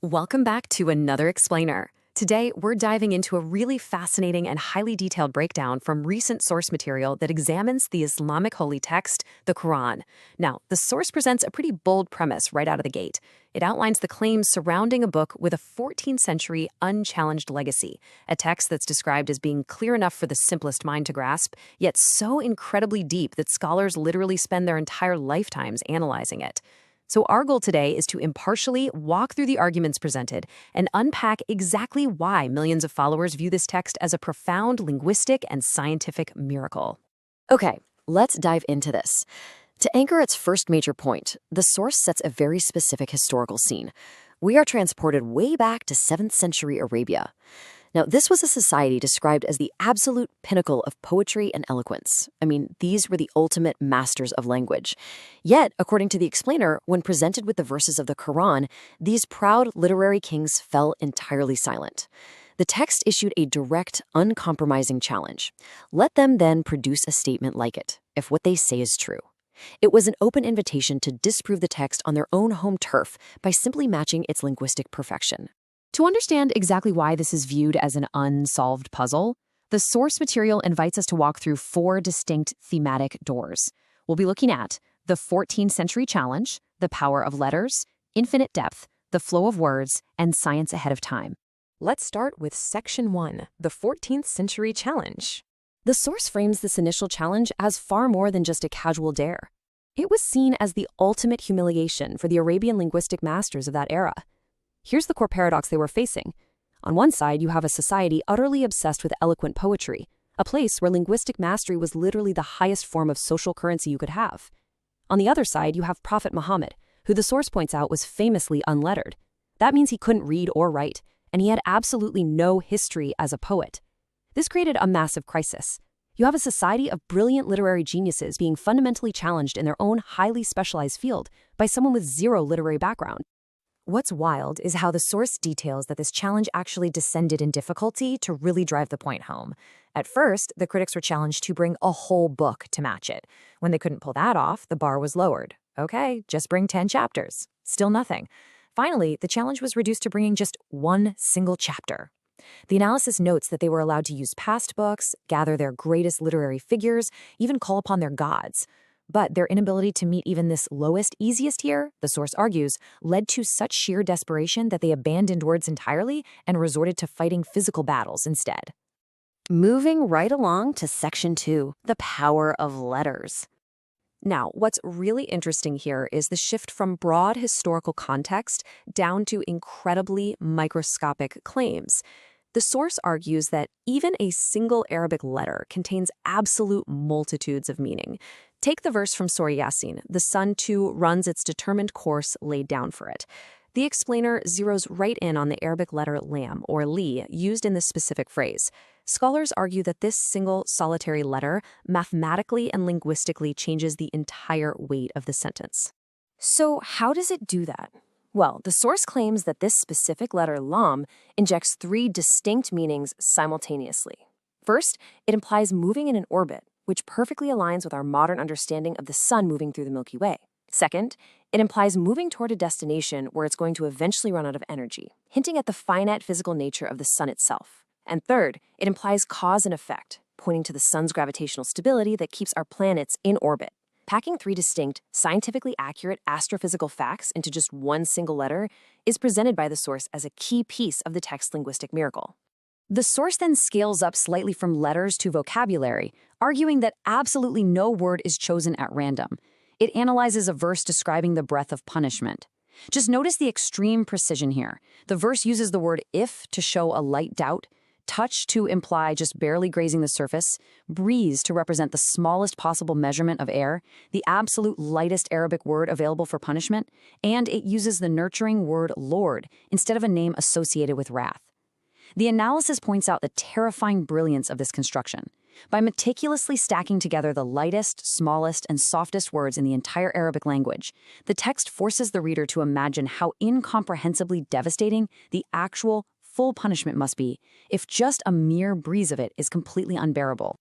Welcome back to another explainer. Today, we're diving into a really fascinating and highly detailed breakdown from recent source material that examines the Islamic holy text, the Quran. Now, the source presents a pretty bold premise right out of the gate. It outlines the claims surrounding a book with a 14th century unchallenged legacy, a text that's described as being clear enough for the simplest mind to grasp, yet so incredibly deep that scholars literally spend their entire lifetimes analyzing it. So our goal today is to impartially walk through the arguments presented and unpack exactly why millions of followers view this text as a profound linguistic and scientific miracle. Okay, let's dive into this. To anchor its first major point, the source sets a very specific historical scene. We are transported way back to 7th century Arabia. Now, this was a society described as the absolute pinnacle of poetry and eloquence. I mean, these were the ultimate masters of language. Yet, according to the explainer, when presented with the verses of the Quran, these proud literary kings fell entirely silent. The text issued a direct, uncompromising challenge. Let them then produce a statement like it, if what they say is true. It was an open invitation to disprove the text on their own home turf by simply matching its linguistic perfection. To understand exactly why this is viewed as an unsolved puzzle, the source material invites us to walk through 4 distinct thematic doors. We'll be looking at the 14th century challenge, the power of letters, infinite depth, the flow of words, and science ahead of time. Let's start with Section 1, the 14th century challenge. The source frames this initial challenge as far more than just a casual dare. It was seen as the ultimate humiliation for the Arabian linguistic masters of that era. Here's the core paradox they were facing. On one side, you have a society utterly obsessed with eloquent poetry, a place where linguistic mastery was literally the highest form of social currency you could have. On the other side, you have Prophet Muhammad, who the source points out was famously unlettered. That means he couldn't read or write, and he had absolutely no history as a poet. This created a massive crisis. You have a society of brilliant literary geniuses being fundamentally challenged in their own highly specialized field by someone with zero literary background. What's wild is how the source details that this challenge actually descended in difficulty to really drive the point home. At first, the critics were challenged to bring a whole book to match it. When they couldn't pull that off, the bar was lowered. Okay, just bring 10 chapters. Still nothing. Finally, the challenge was reduced to bringing just one single chapter. The analysis notes that they were allowed to use past books, gather their greatest literary figures, even call upon their gods. But their inability to meet even this lowest, easiest tier, the source argues, led to such sheer desperation that they abandoned words entirely and resorted to fighting physical battles instead. Moving right along to Section 2, the power of letters. Now, what's really interesting here is the shift from broad historical context down to incredibly microscopic claims. The source argues that even a single Arabic letter contains absolute multitudes of meaning. Take the verse from Surah Yasin, "The sun too runs its determined course laid down for it." The explainer zeroes right in on the Arabic letter lam, or li, used in this specific phrase. Scholars argue that this single solitary letter mathematically and linguistically changes the entire weight of the sentence. So how does it do that? Well, the source claims that this specific letter lam injects 3 distinct meanings simultaneously. First, it implies moving in an orbit, which perfectly aligns with our modern understanding of the sun moving through the Milky Way. Second, it implies moving toward a destination where it's going to eventually run out of energy, hinting at the finite physical nature of the sun itself. And third, it implies cause and effect, pointing to the sun's gravitational stability that keeps our planets in orbit. Packing 3 distinct, scientifically accurate astrophysical facts into just one single letter is presented by the source as a key piece of the text's linguistic miracle. The source then scales up slightly from letters to vocabulary, arguing that absolutely no word is chosen at random. It analyzes a verse describing the breath of punishment. Just notice the extreme precision here. The verse uses the word if to show a light doubt, touch to imply just barely grazing the surface, breeze to represent the smallest possible measurement of air, the absolute lightest Arabic word available for punishment, and it uses the nurturing word Lord instead of a name associated with wrath. The analysis points out the terrifying brilliance of this construction. By meticulously stacking together the lightest, smallest, and softest words in the entire Arabic language, the text forces the reader to imagine how incomprehensibly devastating the actual full punishment must be if just a mere breeze of it is completely unbearable.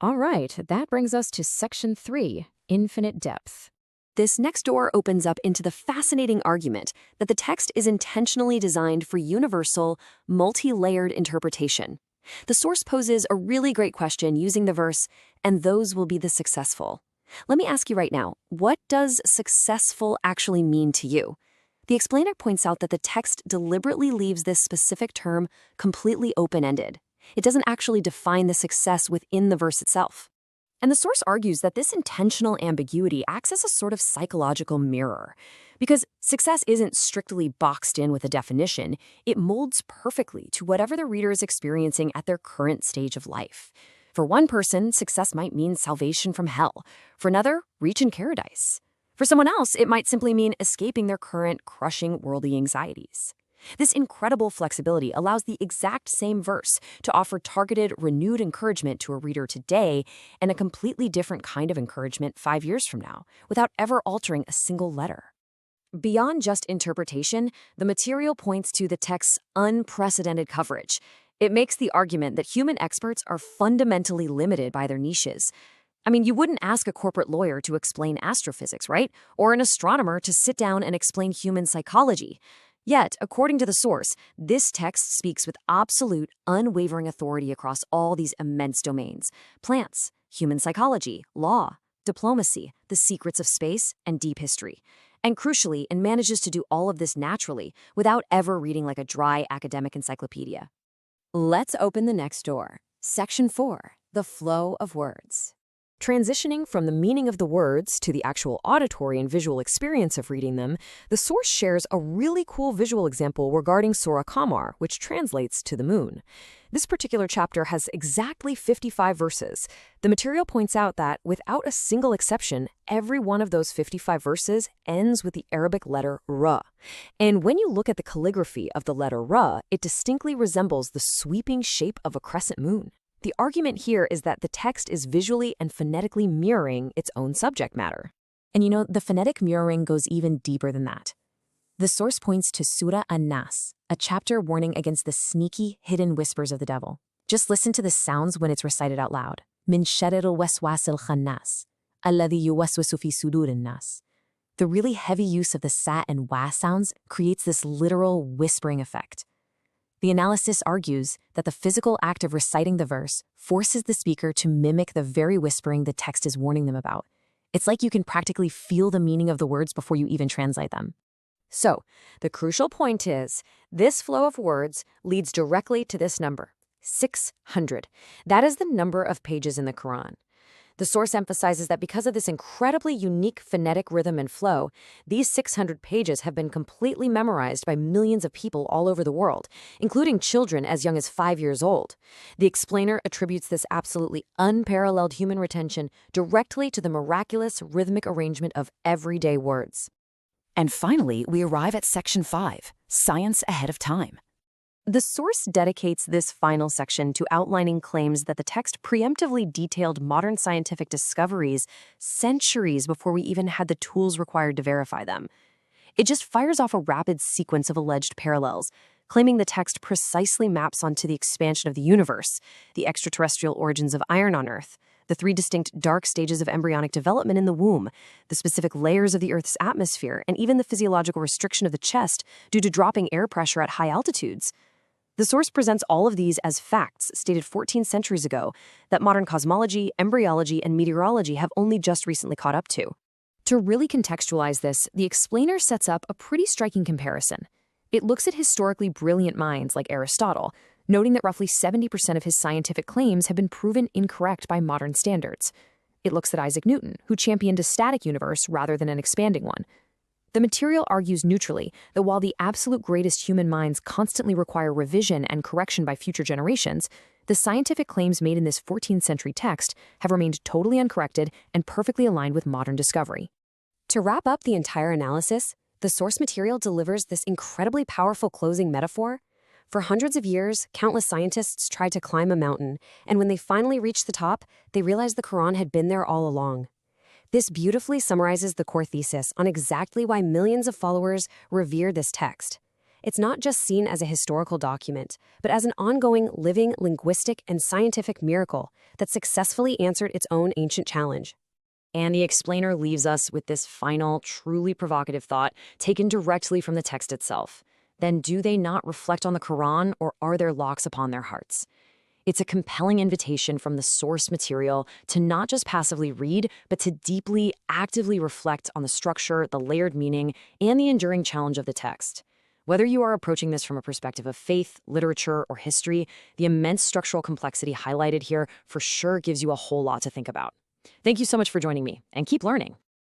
All right, that brings us to Section 3, infinite depth. This next door opens up into the fascinating argument that the text is intentionally designed for universal, multi-layered interpretation. The source poses a really great question using the verse, and those will be the successful. Let me ask you right now, what does successful actually mean to you? The explainer points out that the text deliberately leaves this specific term completely open-ended. It doesn't actually define the success within the verse itself. And the source argues that this intentional ambiguity acts as a sort of psychological mirror. Because success isn't strictly boxed in with a definition, it molds perfectly to whatever the reader is experiencing at their current stage of life. For one person, success might mean salvation from hell. For another, reaching paradise. For someone else, it might simply mean escaping their current crushing worldly anxieties. This incredible flexibility allows the exact same verse to offer targeted, renewed encouragement to a reader today and a completely different kind of encouragement 5 years from now, without ever altering a single letter. Beyond just interpretation, the material points to the text's unprecedented coverage. It makes the argument that human experts are fundamentally limited by their niches. I mean, you wouldn't ask a corporate lawyer to explain astrophysics, right? Or an astronomer to sit down and explain human psychology. Yet, according to the source, this text speaks with absolute, unwavering authority across all these immense domains: plants, human psychology, law, diplomacy, the secrets of space, and deep history. And crucially, it manages to do all of this naturally, without ever reading like a dry academic encyclopedia. Let's open the next door. Section 4, the flow of words. Transitioning from the meaning of the words to the actual auditory and visual experience of reading them, the source shares a really cool visual example regarding Surah Qamar, which translates to the moon. This particular chapter has exactly 55 verses. The material points out that, without a single exception, every one of those 55 verses ends with the Arabic letter ra. And when you look at the calligraphy of the letter ra, it distinctly resembles the sweeping shape of a crescent moon. The argument here is that the text is visually and phonetically mirroring its own subject matter. And the phonetic mirroring goes even deeper than that. The source points to Surah An-Nas, a chapter warning against the sneaky, hidden whispers of the devil. Just listen to the sounds when it's recited out loud. Min sharril waswasil khannas, alladhi yuwaswisu fi sudurin nas. The really heavy use of the sa and wa sounds creates this literal whispering effect. The analysis argues that the physical act of reciting the verse forces the speaker to mimic the very whispering the text is warning them about. It's like you can practically feel the meaning of the words before you even translate them. So, the crucial point is, this flow of words leads directly to this number, 600. That is the number of pages in the Quran. The source emphasizes that because of this incredibly unique phonetic rhythm and flow, these 600 pages have been completely memorized by millions of people all over the world, including children as young as 5 years old. The explainer attributes this absolutely unparalleled human retention directly to the miraculous rhythmic arrangement of everyday words. And finally, we arrive at Section 5, Science Ahead of Time. The source dedicates this final section to outlining claims that the text preemptively detailed modern scientific discoveries centuries before we even had the tools required to verify them. It just fires off a rapid sequence of alleged parallels, claiming the text precisely maps onto the expansion of the universe, the extraterrestrial origins of iron on Earth, the 3 distinct dark stages of embryonic development in the womb, the specific layers of the Earth's atmosphere, and even the physiological restriction of the chest due to dropping air pressure at high altitudes. The source presents all of these as facts stated 14 centuries ago that modern cosmology, embryology, and meteorology have only just recently caught up to. To really contextualize this, the explainer sets up a pretty striking comparison. It looks at historically brilliant minds like Aristotle, noting that roughly 70% of his scientific claims have been proven incorrect by modern standards. It looks at Isaac Newton, who championed a static universe rather than an expanding one. The material argues neutrally that while the absolute greatest human minds constantly require revision and correction by future generations, the scientific claims made in this 14th century text have remained totally uncorrected and perfectly aligned with modern discovery. To wrap up the entire analysis, the source material delivers this incredibly powerful closing metaphor. For hundreds of years, countless scientists tried to climb a mountain, and when they finally reached the top, they realized the Quran had been there all along. This beautifully summarizes the core thesis on exactly why millions of followers revere this text. It's not just seen as a historical document, but as an ongoing, living, linguistic, and scientific miracle that successfully answered its own ancient challenge. And the explainer leaves us with this final, truly provocative thought taken directly from the text itself. Then do they not reflect on the Quran, or are there locks upon their hearts? It's a compelling invitation from the source material to not just passively read, but to deeply, actively reflect on the structure, the layered meaning, and the enduring challenge of the text. Whether you are approaching this from a perspective of faith, literature, or history, the immense structural complexity highlighted here for sure gives you a whole lot to think about. Thank you so much for joining me, and keep learning.